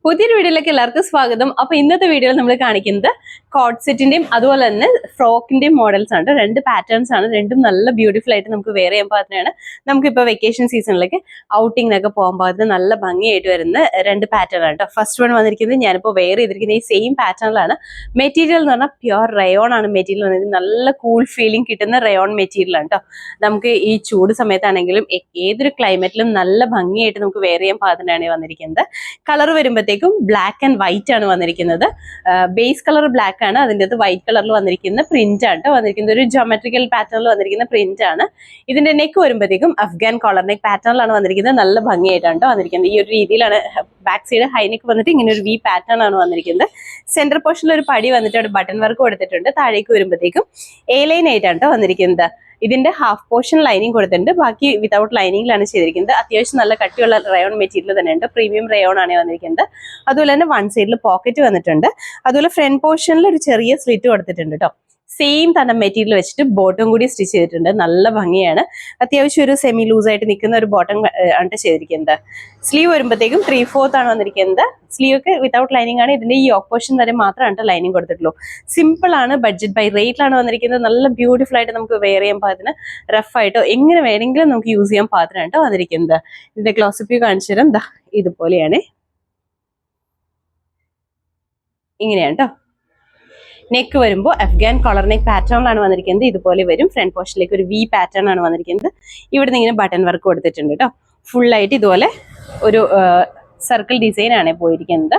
പുതിയൊരു വീഡിയോയിലേക്ക് എല്ലാവർക്കും സ്വാഗതം. അപ്പൊ ഇന്നത്തെ വീഡിയോയിൽ നമ്മൾ കാണിക്കുന്നത് കോഡ് സെറ്റിന്റെയും അതുപോലെ തന്നെ ഫ്രോക്കിന്റെയും മോഡൽസ് ആണ്. രണ്ട് പാറ്റേൺസ് ആണ്, രണ്ടും നല്ല ബ്യൂട്ടിഫുൾ ആയിട്ട് നമുക്ക് വെയർ ചെയ്യാൻ പാകത്തിനാണ്. നമുക്കിപ്പോൾ വെക്കേഷൻ സീസണിലേക്ക് ഔട്ടിങ്ങിനൊക്കെ പോകാൻ പാകത്തിന് നല്ല ഭംഗിയായിട്ട് വരുന്ന രണ്ട് പാറ്റേൺ ആണ് കേട്ടോ. ഫസ്റ്റ് വൺ വന്നിരിക്കുന്നത് ഞാനിപ്പോൾ വെയർ ചെയ്തിരിക്കുന്ന ഈ സെയിം പാറ്റേണിലാണ്. മെറ്റീരിയൽ എന്ന് പറഞ്ഞാൽ പ്യുവർ റയോൺ ആണ് മെറ്റീരിയൽ വന്നിരിക്കുന്നത്. നല്ല കൂൾ ഫീലിംഗ് കിട്ടുന്ന റയോൺ മെറ്റീരിയൽ ആണ് കേട്ടോ. നമുക്ക് ഈ ചൂട് സമയത്താണെങ്കിലും ഏതൊരു ക്ലൈമറ്റിലും നല്ല ഭംഗിയായിട്ട് നമുക്ക് വെയർ ചെയ്യാൻ പാകത്തിനാണ് വന്നിരിക്കുന്നത്. കളർ വരുമ്പോൾ ബ്ലാക്ക് ആൻഡ് വൈറ്റ് ആണ് വന്നിരിക്കുന്നത്. ബേസ് കളർ ബ്ലാക്ക് ആണ്, അതിൻ്റെ അത് വൈറ്റ് കളറിൽ വന്നിരിക്കുന്ന പ്രിന്റ് ആണ് വന്നിരിക്കുന്നത്. ഒരു ജോമെട്രിക്കൽ പാറ്റേണിൽ വന്നിരിക്കുന്ന പ്രിന്റ് ആണ്. ഇതിന്റെ നെക്ക് വരുമ്പോഴത്തേക്കും അഫ്ഗാൻ കോളർ നെക്ക് പാറ്റേണിലാണ് വന്നിരിക്കുന്നത്. നല്ല ഭംഗിയായിട്ടാണ് വന്നിരിക്കുന്നത്. ഈ ഒരു രീതിയിലാണ് ബാക്ക് സൈഡ് ഹൈ നെക്ക് വന്നിട്ട് ഇങ്ങനെ ഒരു വി പാറ്റേൺ ആണ് വന്നിരിക്കുന്നത്. സെന്റർ പോർഷനിൽ ഒരു പടി വന്നിട്ട് അവിടെ ബട്ടൺ വർക്ക് കൊടുത്തിട്ടുണ്ട്. താഴേക്ക് വരുമ്പോഴത്തേക്കും എ ലൈൻ ആയിട്ടാണ് വന്നിരിക്കുന്നത്. ഇതിന്റെ ഹാഫ് പോർഷൻ ലൈനിങ് കൊടുത്തിട്ടുണ്ട്, ബാക്കി വിതൗട്ട് ലൈനിങ്ങിലാണ് ചെയ്തിരിക്കുന്നത്. അത്യാവശ്യം നല്ല കട്ടിയുള്ള റയോൺ മെറ്റീരിയൽ തന്നെയുണ്ട്. പ്രീമിയം റയോൺ ആണ് വന്നിരിക്കുന്നത്. അതുപോലെ തന്നെ വൺ സൈഡിൽ പോക്കറ്റ് വന്നിട്ടുണ്ട്. അതുപോലെ ഫ്രണ്ട് പോർഷനിൽ ഒരു ചെറിയ സ്ലിറ്റ് കൊടുത്തിട്ടുണ്ട് കേട്ടോ. സെയിം തന്നെ മെറ്റീരിയൽ വെച്ചിട്ട് ബോട്ടം കൂടി സ്റ്റിച്ച് ചെയ്തിട്ടുണ്ട്. നല്ല ഭംഗിയാണ്. അത്യാവശ്യം ഒരു സെമി ലൂസ് ആയിട്ട് നിൽക്കുന്ന ഒരു ബോട്ടം ആണ് ചെയ്തിരിക്കുന്നത്. സ്ലീവ് വരുമ്പോഴത്തേക്കും 3/4 ആണ് വന്നിരിക്കുന്നത്. സ്ലീവ് ഒക്കെ വിതൗട്ട് ലൈനിങ് ആണ്. ഇതിന്റെ ഈ ഓപ്പോഷൻ വരെ മാത്രമാണ് ലൈനിങ് കൊടുത്തിട്ടുള്ളൂ. സിമ്പിൾ ആണ്, ബഡ്ജറ്റ് ബൈ റേറ്റിലാണ് വന്നിരിക്കുന്നത്. നല്ല ബ്യൂട്ടിഫുൾ ആയിട്ട് നമുക്ക് വെയർ ചെയ്യാൻ പാകത്തിന്, റഫ് ആയിട്ടോ എങ്ങനെ വേണമെങ്കിലും നമുക്ക് യൂസ് ചെയ്യാൻ പാകത്തിനാണ് വന്നിരിക്കുന്നത്. ഇതിന്റെ ക്ലോസപ്പ് വ്യൂ കാണിച്ചു തരാം. ദാ ഇതുപോലെയാണ്, ഇങ്ങനെയാണ് കേട്ടോ. നെക്ക് വരുമ്പോൾ അഫ്ഗാൻ കോളർ നെക്ക് പാറ്റേണിലാണ് വന്നിരിക്കുന്നത്. ഇതുപോലെ വരും. ഫ്രണ്ട് പോർഷനിലേക്ക് ഒരു വി പാറ്റേൺ ആണ് വന്നിരിക്കുന്നത്. ഇവിടുന്ന് ഇങ്ങനെ ബട്ടൺ വർക്ക് കൊടുത്തിട്ടുണ്ട് കേട്ടോ. ഫുൾ ആയിട്ട് ഇതുപോലെ ഒരു സർക്കിൾ ഡിസൈൻ ആണ് പോയിരിക്കുന്നത്.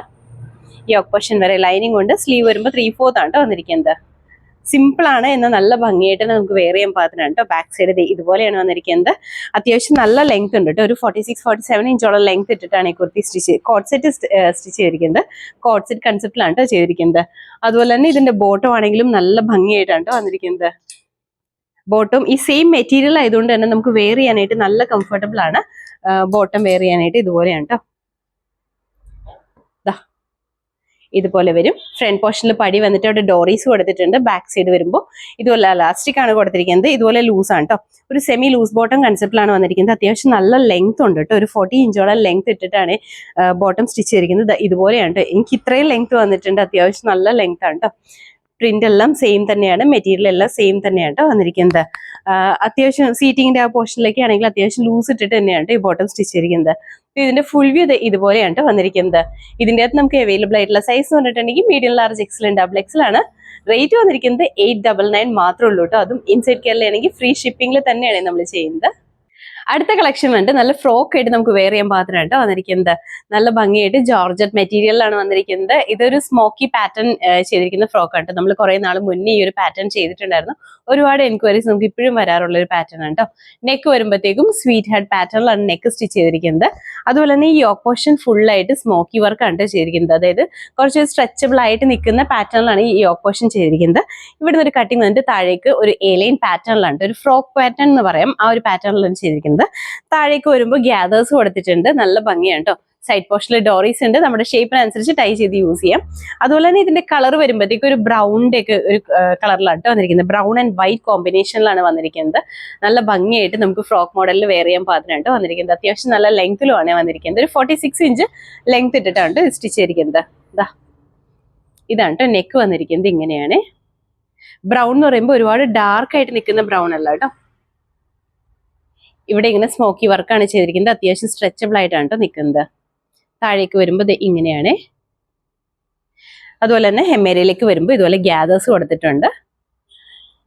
യോക്ക് പോർഷൻ വരെ ലൈനിങ് കൊണ്ട്. സ്ലീവ് വരുമ്പോൾ 3/4 ആണ് വന്നിരിക്കുന്നത്. സിമ്പിൾ ആണ്, എന്നാൽ നല്ല ഭംഗിയായിട്ട് നമുക്ക് വെയർ ചെയ്യാൻ പാകത്തിനാണ് കേട്ടോ. ബാക്ക് സൈഡ് ഇതുപോലെയാണ് വന്നിരിക്കുന്നത്. അത്യാവശ്യം നല്ല ലെങ്ത് ഉണ്ട് കേട്ടോ. ഒരു 46-47 ഇഞ്ചോളം ലെങ്ത് ഇട്ടിട്ടാണ് ഈ കുർത്തി കോഡ് സെറ്റ് സ്റ്റിച്ച് ചെയ്തിരിക്കുന്നത്. കോഡ് സെറ്റ് കൺസെപ്റ്റിലാണ് കേട്ടോ ചെയ്തിരിക്കുന്നത്. അതുപോലെ തന്നെ ഇതിന്റെ ബോട്ടം ആണെങ്കിലും നല്ല ഭംഗിയായിട്ടാണ് കേട്ടോ വന്നിരിക്കുന്നത്. ബോട്ടം ഈ സെയിം മെറ്റീരിയൽ ആയതുകൊണ്ട് തന്നെ നമുക്ക് വെയർ ചെയ്യാനായിട്ട് നല്ല കംഫർട്ടബിൾ ആണ്. ബോട്ടം വെയർ ചെയ്യാനായിട്ട് ഇതുപോലെയാണ് കേട്ടോ. ഇതുപോലെ വരും. ഫ്രണ്ട് പോർഷനിൽ പടി വന്നിട്ട് അവിടെ ഡോറീസ് കൊടുത്തിട്ടുണ്ട്. ബാക്ക് സൈഡ് വരുമ്പോൾ ഇതുപോലെ ഇലാസ്റ്റിക് ആണ് കൊടുത്തിരിക്കുന്നത്. ഇതുപോലെ ലൂസ് ആണ് കേട്ടോ. ഒരു സെമി ലൂസ് ബോട്ടം കൺസെപ്റ്റിലാണ് വന്നിരിക്കുന്നത്. അത്യാവശ്യം നല്ല ലെങ്ത് ഉണ്ട് കേട്ടോ. ഒരു 40 ഇഞ്ചോളം ലെങ്ത് ഇട്ടിട്ടാണ് ബോട്ടം സ്റ്റിച്ച് ചെയ്തിരിക്കുന്നത്. ഇതുപോലെയാണ് കേട്ടോ. എനിക്ക് ഇത്രയും ലെങ്ത് വന്നിട്ടുണ്ട്. അത്യാവശ്യം നല്ല ലെങ്ത് ആണ് കേട്ടോ. പ്രിന്റ് എല്ലാം സെയിം തന്നെയാണ്, മെറ്റീരിയൽ എല്ലാം സെയിം തന്നെയാണ് കേട്ടോ വന്നിരിക്കുന്നത്. അത്യാവശ്യം സീറ്റിങ്ങിന്റെ ആ പോർഷനിലേക്ക് ആണെങ്കിൽ അത്യാവശ്യം ലൂസ് ഇട്ടിട്ട് തന്നെയാണ് ഈ ബോട്ടം സ്റ്റിച്ച് ചെയ്തിരിക്കുന്നത്. ഇതിന്റെ ഫുൾ വ്യൂ ഇതുപോലെയാണ് വന്നിരിക്കുന്നത്. ഇതിന്റെ അകത്ത് നമുക്ക് അവൈലബിൾ ആയിട്ടുള്ള സൈസ് എന്ന് പറഞ്ഞിട്ടുണ്ടെങ്കിൽ medium, large, XL, double XL ആണ്. റേറ്റ് വന്നിരിക്കുന്നത് 899 മാത്രമേ ഉള്ളൂ കേട്ടോ. അതും ഇൻസൈഡ് കേരളയാണെങ്കിൽ ഫ്രീ ഷിപ്പിംഗിൽ തന്നെയാണ് നമ്മൾ ചെയ്യുന്നത്. അടുത്ത കളക്ഷൻ വേണ്ട നല്ല ഫ്രോക്ക് ആയിട്ട് നമുക്ക് വെയർ ചെയ്യാൻ പാകത്തിനാണ് വന്നിരിക്കുന്നത്. നല്ല ഭംഗിയായിട്ട് ജോർജറ്റ് മെറ്റീരിയലാണ് വന്നിരിക്കുന്നത്. ഇതൊരു സ്മോക്കി പാറ്റേൺ ചെയ്തിരിക്കുന്ന ഫ്രോക്ക് ആണ്. നമ്മൾ കുറെ നാൾ മുന്നേ ഈ ഒരു പാറ്റേൺ ചെയ്തിട്ടുണ്ടായിരുന്നു. ഒരുപാട് എൻക്വയറീസ് നമുക്ക് ഇപ്പോഴും വരാറുള്ള ഒരു പാറ്റേൺ ആണ് കേട്ടോ. നെക്ക് വരുമ്പോഴത്തേക്കും സ്വീറ്റ് ഹാർട്ട് പാറ്റേണിലാണ് നെക്ക് സ്റ്റിച്ച് ചെയ്തിരിക്കുന്നത്. അതുപോലെ തന്നെ ഈ യോക്ക് പോർഷൻ ഫുൾ ആയിട്ട് സ്മോക്കി വർക്ക് ആണ് ചെയ്തിരിക്കുന്നത്. അതായത് കുറച്ച് സ്ട്രെച്ചബിൾ ആയിട്ട് നിൽക്കുന്ന പാറ്റേണിലാണ് ഈ യോക്ക് പോർഷൻ ചെയ്തിരിക്കുന്നത്. ഇവിടുന്ന് ഒരു കട്ടിങ് വന്നിട്ട് താഴേക്ക് ഒരു എലൈൻ പാറ്റേണിലാണ്, ഒരു ഫ്രോക്ക് പാറ്റേൺ എന്ന് പറയാം, ആ ഒരു പാറ്റേണിലാണ് ചെയ്തിരിക്കുന്നത്. താഴേക്ക് വരുമ്പോൾ ഗ്യാദേഴ്സ് കൊടുത്തിട്ടുണ്ട്. നല്ല ഭംഗിയാണ് കേട്ടോ. സൈഡ് പോർഷനിൽ ഡോറീസ് ഉണ്ട്. നമ്മുടെ ഷേപ്പിനനുസരിച്ച് ടൈ ചെയ്ത് യൂസ് ചെയ്യാം. അതുപോലെ തന്നെ ഇതിന്റെ കളർ വരുമ്പോഴത്തേക്ക് ഒരു ബ്രൗണിന്റെ ഒക്കെ ഒരു കളറിലാണ് വന്നിരിക്കുന്നത്. ബ്രൗൺ ആൻഡ് വൈറ്റ് കോമ്പിനേഷനിലാണ് വന്നിരിക്കുന്നത്. നല്ല ഭംഗിയായിട്ട് നമുക്ക് ഫ്രോക്ക് മോഡലിൽ വെയർ ചെയ്യാൻ പാകത്തിനാണ് വന്നിരിക്കുന്നത്. അത്യാവശ്യം നല്ല ലെങ്ത്തിലുമാണ് വന്നിരിക്കുന്നത്. ഒരു 46 ഇഞ്ച് ലെങ്ത് ഇട്ടിട്ടാണ് സ്റ്റിച്ച് ചെയ്തിരിക്കുന്നത്. ഇതാണ് കേട്ടോ നെക്ക് വന്നിരിക്കുന്നത്. ഇങ്ങനെയാണ്. ബ്രൗൺ എന്ന് പറയുമ്പോൾ ഒരുപാട് ഡാർക്ക് ആയിട്ട് നിൽക്കുന്ന ബ്രൗൺ അല്ല കേട്ടോ. ഇവിടെ ഇങ്ങനെ സ്മോക്കി വർക്കാണ് ചെയ്തിരിക്കുന്നത്. അത്യാവശ്യം സ്ട്രെച്ചബിൾ ആയിട്ടാണ് കേട്ടോ നിൽക്കുന്നത്. താഴേക്ക് വരുമ്പോൾ ഇങ്ങനെയാണ്. അതുപോലെ തന്നെ ഹെമ്മേരയിലേക്ക് വരുമ്പോൾ ഇതുപോലെ ഗ്യാദേഴ്സ് കൊടുത്തിട്ടുണ്ട്.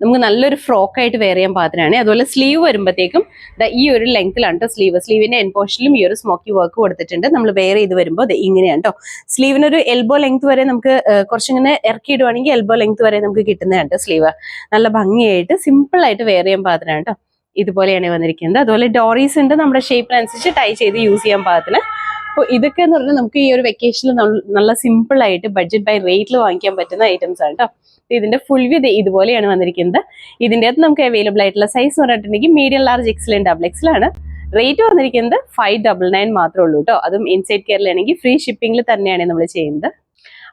നമുക്ക് നല്ലൊരു ഫ്രോക്ക് ആയിട്ട് വെയർ ചെയ്യാൻ പാകത്തിനാണ്. അതുപോലെ സ്ലീവ് വരുമ്പോഴത്തേക്കും ഈ ഒരു ലെങ്ത്തിലാണ് കേട്ടോ സ്ലീവിന്റെ എൻ പോർഷനിലും ഈ ഒരു സ്മോക്കി വർക്ക് കൊടുത്തിട്ടുണ്ട്. നമ്മൾ വെയർ ചെയ്ത് വരുമ്പോൾ ഇങ്ങനെയാണ് കേട്ടോ. സ്ലീവിനൊരു എൽബോ ലെങ്ത് വരെ നമുക്ക് കുറച്ചിങ്ങനെ ഇറക്കി ഇടുവാണെങ്കിൽ എൽബോ ലെങ്ത് വരെ നമുക്ക് കിട്ടുന്നതാണ് സ്ലീവ്. നല്ല ഭംഗിയായിട്ട് സിമ്പിൾ ആയിട്ട് വെയർ ചെയ്യാൻ പാകത്തിനാണ് കേട്ടോ. ഇതുപോലെയാണ് വന്നിരിക്കുന്നത്. അതുപോലെ ഡോറീസ് ഉണ്ട്. നമ്മുടെ ഷേപ്പിനനുസരിച്ച് ടൈ ചെയ്ത് യൂസ് ചെയ്യാൻ പാകത്തിന്. അപ്പോൾ ഇതൊക്കെ എന്ന് പറഞ്ഞാൽ നമുക്ക് ഈ ഒരു വെക്കേഷനിൽ നല്ല സിമ്പിൾ ആയിട്ട് ബഡ്ജറ്റ് ബൈ റേറ്റിൽ വാങ്ങിക്കാൻ പറ്റുന്ന ഐറ്റംസ് ആണ് കേട്ടോ. ഇതിന്റെ ഫുൾ വ്യൂ ഇതുപോലെയാണ് വന്നിരിക്കുന്നത്. ഇതിന്റെ അകത്ത് നമുക്ക് അവൈലബിൾ ആയിട്ടുള്ള സൈസ് എന്ന് പറഞ്ഞിട്ടുണ്ടെങ്കിൽ medium, large, XL, double XL ആണ്. റേറ്റ് വന്നിരിക്കുന്നത് 599 മാത്രമേ ഉള്ളൂ കേട്ടോ. അതും ഇൻസൈഡ് കേരളയാണെങ്കിൽ ഫ്രീ ഷിപ്പിംഗിൽ തന്നെയാണ് നമ്മൾ ചെയ്യുന്നത്.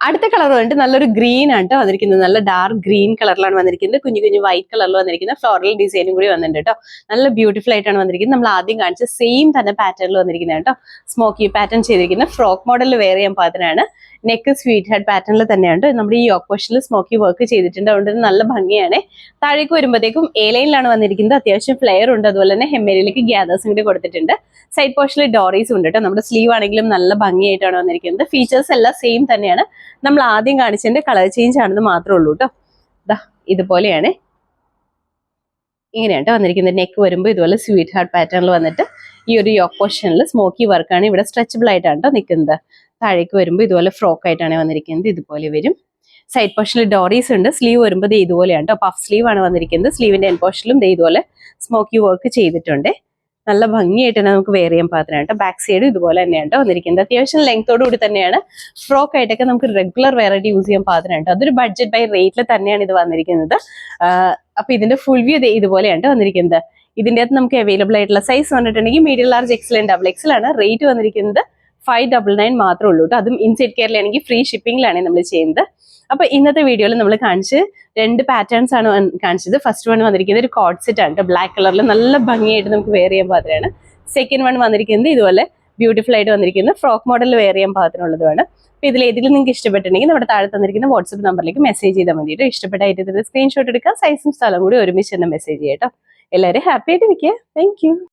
അടുത്ത കളർ വന്നിട്ട് നല്ലൊരു ഗ്രീൻ ആണ് കേട്ടോ വന്നിരിക്കുന്നത്. നല്ല ഡാർക്ക് ഗ്രീൻ കളറിലാണ് വന്നിരിക്കുന്നത്. കുഞ്ഞു കുഞ്ഞു വൈറ്റ് കളറിൽ വന്നിരിക്കുന്ന ഫ്ലോറൽ ഡിസൈനും കൂടി വന്നിട്ടുണ്ട് കേട്ടോ. നല്ല ബ്യൂട്ടിഫുൾ ആയിട്ടാണ് വന്നിരിക്കുന്നത്. നമ്മൾ ആദ്യം കാണിച്ച സെയിം തന്നെ പാറ്റേണിൽ വന്നിരിക്കുന്നത് കേട്ടോ. സ്മോക്കി പാറ്റേൺ ചെയ്തിരിക്കുന്ന ഫ്രോക്ക് മോഡലിൽ വെയർ ചെയ്യാൻ പാകത്തിനാണ്. നെക്ക് സ്വീറ്റ് ഹാർട്ട് പാറ്റേണിൽ തന്നെയാണ്. നമ്മുടെ ഈ യോക്ക് പോർഷനിൽ സ്മോക്കി വർക്ക് ചെയ്തിട്ടുണ്ട്. അതുകൊണ്ട് നല്ല ഭംഗിയാണ്. താഴേക്ക് വരുമ്പോഴത്തേക്കും എ ലൈനിലാണ് വന്നിരിക്കുന്നത്. അത്യാവശ്യം ഫ്ലെയർ ഉണ്ട്. അതുപോലെ തന്നെ ഹെമ്മേരിയിലേക്ക് ഗ്യാദേഴ്സും കൂടി കൊടുത്തിട്ടുണ്ട്. സൈഡ് പോർഷനിൽ ഡോറീസ് ഉണ്ട് കേട്ടോ. നമ്മുടെ സ്ലീവ് ആണെങ്കിലും നല്ല ഭംഗിയായിട്ടാണ് വന്നിരിക്കുന്നത്. ഫീച്ചേഴ്സ് എല്ലാം സെയിം തന്നെയാണ്. നമ്മൾ ആദ്യം കാണിച്ചതിന്റെ കളർ ചേഞ്ച് ആണെന്ന് മാത്രമേ ഉള്ളൂ കേട്ടോ. ഇതുപോലെയാണ്, ഇങ്ങനെയാണ് വന്നിരിക്കുന്നത്. നെക്ക് വരുമ്പോൾ ഇതുപോലെ സ്വീറ്റ് ഹാർട്ട് പാറ്റേണിൽ വന്നിട്ട് ഈ ഒരു യോക്ക് പോർഷനിൽ സ്മോക്കി വർക്കാണ്. ഇവിടെ സ്ട്രെച്ചബിൾ ആയിട്ടാണ് കേട്ടോ നിൽക്കുന്നത്. താഴേക്ക് വരുമ്പോൾ ഇതുപോലെ ഫ്രോക്ക് ആയിട്ടാണ് വന്നിരിക്കുന്നത്. ഇതുപോലെ വരും. സൈഡ് പോർഷനിൽ ഡോറീസ് ഉണ്ട്. സ്ലീവ് വരുമ്പോൾ ഇതുപോലെയാണ് കേട്ടോ. പഫ് സ്ലീവ് ആണ് വന്നിരിക്കുന്നത്. സ്ലീവിന്റെ എൻ പോർഷനിലും ഇതുപോലെ സ്മോക്കി വർക്ക് ചെയ്തിട്ടുണ്ട്. നല്ല ഭംഗിയായിട്ട് തന്നെ നമുക്ക് വെയർ ചെയ്യാൻ പാകത്തിനാണ് കേട്ടോ. ബാക്ക് സൈഡ് ഇതുപോലെ തന്നെയാണ് വന്നിരിക്കുന്നത്. അത്യാവശ്യം ലെങ്ത്തോടു കൂടി തന്നെയാണ്. ഫ്രോക്ക് ആയിട്ടൊക്കെ നമുക്ക് റെഗുലർ വെയർ ആയിട്ട് യൂസ് ചെയ്യാൻ പാകത്തിനാണ് കേട്ടോ. അതൊരു ബഡ്ജറ്റ് ബൈ റേറ്റിൽ തന്നെയാണ് ഇത് വന്നിരിക്കുന്നത്. അപ്പൊ ഇതിന്റെ ഫുൾ വ്യൂ ഇതുപോലെയാണ് വന്നിരിക്കുന്നത്. ഇതിന്റെ അകത്ത് നമുക്ക് അവൈലബിൾ ആയിട്ടുള്ള സൈസ് വന്നിട്ടുണ്ടെങ്കിൽ medium large Excel and double XL ആണ്. റേറ്റ് വന്നിരിക്കുന്നത് 599 മാത്രമേ ഉള്ളൂ കേട്ടോ. അതും ഇൻസൈഡ് കേരളയാണെങ്കിൽ ഫ്രീ ഷിപ്പിംഗിലാണ് നമ്മൾ ചെയ്യുന്നത്. അപ്പൊ ഇന്നത്തെ വീഡിയോയിൽ നമ്മൾ കാണിച്ച് 2 പാറ്റേൺസ് ആണ് കാണിച്ചത്. ഫസ്റ്റ് വൺ വന്നിരിക്കുന്നത് ഒരു കോഡ് സെറ്റ് ആണ്. ബ്ലാക്ക് കളറിൽ നല്ല ഭംഗിയായിട്ട് നമുക്ക് വെയർ ചെയ്യാൻ പാകത്തിനാണ്. സെക്കൻഡ് വൺ വന്നിരിക്കുന്നത് ഇതുപോലെ ബ്യൂട്ടിഫുൾ ആയിട്ട് വന്നിരിക്കുന്നത് ഫ്രോക്ക് മോഡൽ വെയർ ചെയ്യാൻ പാകത്തിനുള്ളതാണ്. അപ്പൊ ഇതിൽ ഏതെങ്കിലും നിങ്ങൾക്ക് ഇഷ്ടപ്പെട്ടിട്ടുണ്ടെങ്കിൽ നമ്മുടെ താഴെ തന്നിരിക്കുന്ന വാട്സ്ആപ്പ് നമ്പറിലേക്ക് മെസ്സേജ് ചെയ്താൽ മതിയിട്ട്. ഇഷ്ടപ്പെട്ട ഐറ്റത്തിന്റെ സ്ക്രീൻഷോട്ട് എടുക്കുക. സൈസും സ്ഥലം കൂടി ഒരുമിച്ച് തന്നെ മെസ്സേജ് ചെയ്യാം കേട്ടോ. എല്ലാവരും ഹാപ്പി ആയിട്ട് ഇരിക്കുക. Thank you.